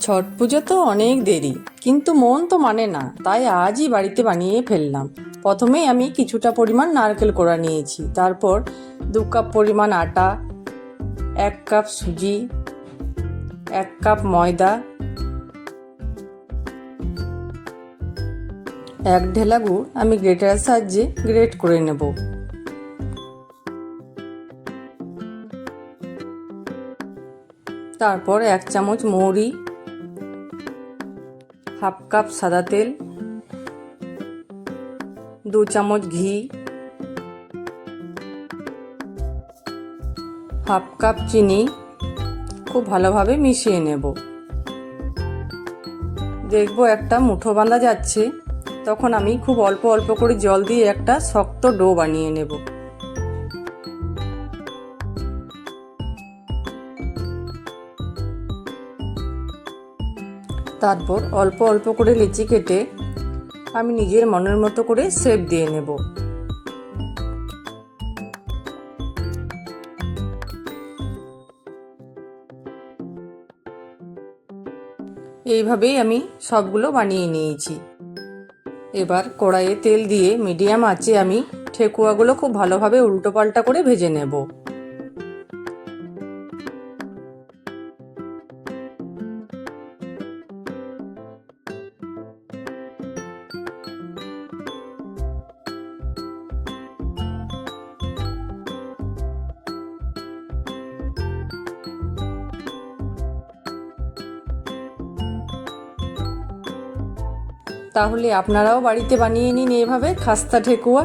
ছট পুজো তো অনেক দেরি, কিন্তু মন তো মানে না, তাই আজই বাড়িতে বানিয়ে ফেললাম। প্রথমেই আমি কিছুটা পরিমাণ নারকেল কোড়া নিয়েছি, তারপর 2 কাপ পরিমাণ আটা, 1 কাপ সুজি, 1 কাপ ময়দা, 1 ঢেলা গুড় আমি গ্রেটারের সাহায্যে গ্রেট করে নেব। তারপর 1 চামচ মৌরি, 1/2 কাপ সাদা তেল, 2 চামচ ঘি, 1/2 কাপ চিনি খুব ভালোভাবে মিশিয়ে নেব। দেখব একটা মুঠো বাঁধা যাচ্ছে, তখন আমি খুব অল্প অল্প করে জল দিয়ে একটা শক্ত ডো বানিয়ে নেব। তারপর অল্প অল্প করে লিচি কেটে আমি নিজের মনের মতো করে শেপ দিয়ে নেব। এইভাবেই আমি সবগুলো বানিয়ে নিয়েছি। এবার কড়াইয়ে তেল দিয়ে মিডিয়াম আঁচে আমি ঠেকুয়াগুলো খুব ভালোভাবে উল্টো পাল্টা করে ভেজে নেব। তাহলে আপনারাও বাড়িতে বানিয়ে নিন এভাবে খাস্তা ঠেকুয়া।